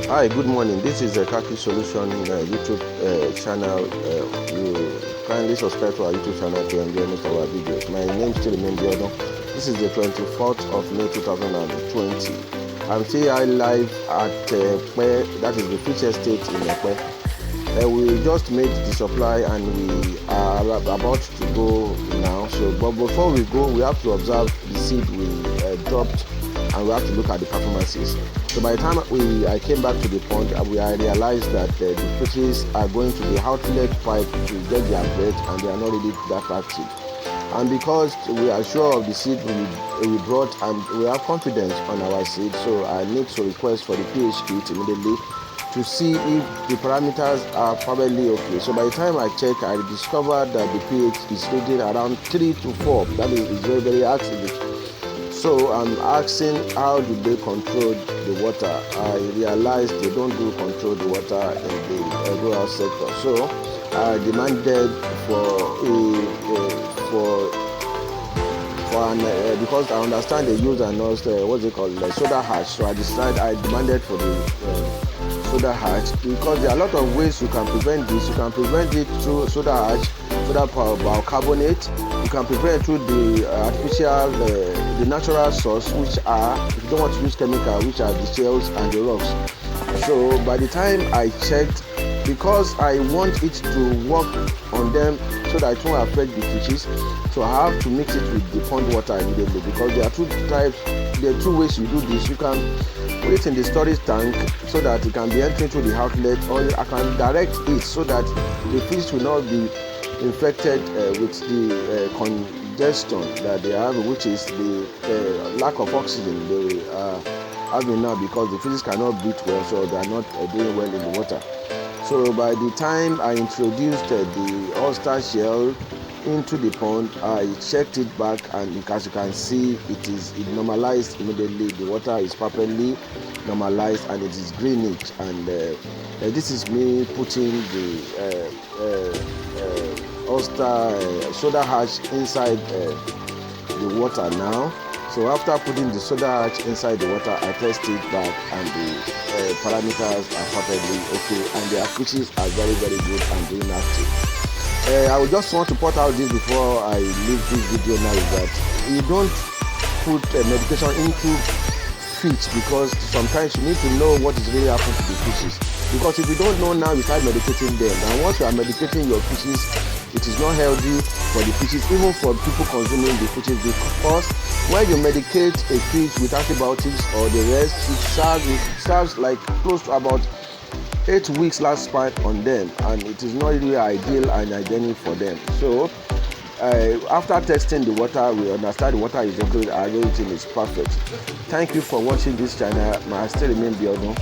Hi, good morning. This is the Kaki Solution YouTube channel. You kindly subscribe to our YouTube channel to enjoy most of our videos. My name still remains VERDAN. This is the 24th of May 2020. I'm still live at Ekpe, that is the Fish Estate in Ekpe. We just made the supply and we are about to go now. But before we go, we have to observe the seed we dropped, and we have to look at the performances. So by the time I came back to the pond, I realized that the fishes are going to the outlet pipe to get their breath, and they are not really that active. And because we are sure of the seed we brought and we have confidence on our seed, so I need to request for the pH kit immediately to see if the parameters are probably okay. So by the time I check, I discovered that the pH is reading around 3 to 4. That is very, very acidic. So I'm asking, how do they control the water? I realized they don't do control the water in the rural sector. So I demanded because I understand they use soda ash. So I demanded for the soda ash, because there are a lot of ways you can prevent this. You can prevent it through soda ash, soda bicarbonate. You can prevent it through the artificial, the natural source, which are, if you don't want to use chemical, which are the shells and the rocks. So by the time I checked, because I want it to work on them so that it won't affect the fishes, so I have to mix it with the pond water immediately, because there are two ways you do this. You can put it in the storage tank so that it can be entering through the outlet, or I can direct it so that the fish will not be infected with the congestion that they have, which is the lack of oxygen they are having now, because the fishes cannot breathe well, so they are not doing well in the water. So by the time I introduced the oyster shell into the pond, I checked it back, and as you can see, it normalized immediately. The water is properly normalized and it is greenish. And this is me putting the oyster soda ash inside the water now. So after putting the soda ash inside the water, I test it back, and the parameters are perfectly okay, and the fishes are very, very good and doing active. I would just want to point out this before I leave this video now, is that you don't put medication into fish, because sometimes you need to know what is really happening to the fishes. Because if you don't know now, you start medicating them, and once you are medicating your fishes, it is not healthy for the fishes, even for people consuming the fishes, because when you medicate a fish with antibiotics or the rest, it serves like close to about 8 weeks lifespan on them, and it is not really ideal and hygienic for them. So after testing the water, we understand the water is okay, everything is perfect. Thank you for watching this channel. I still remain VERDAN.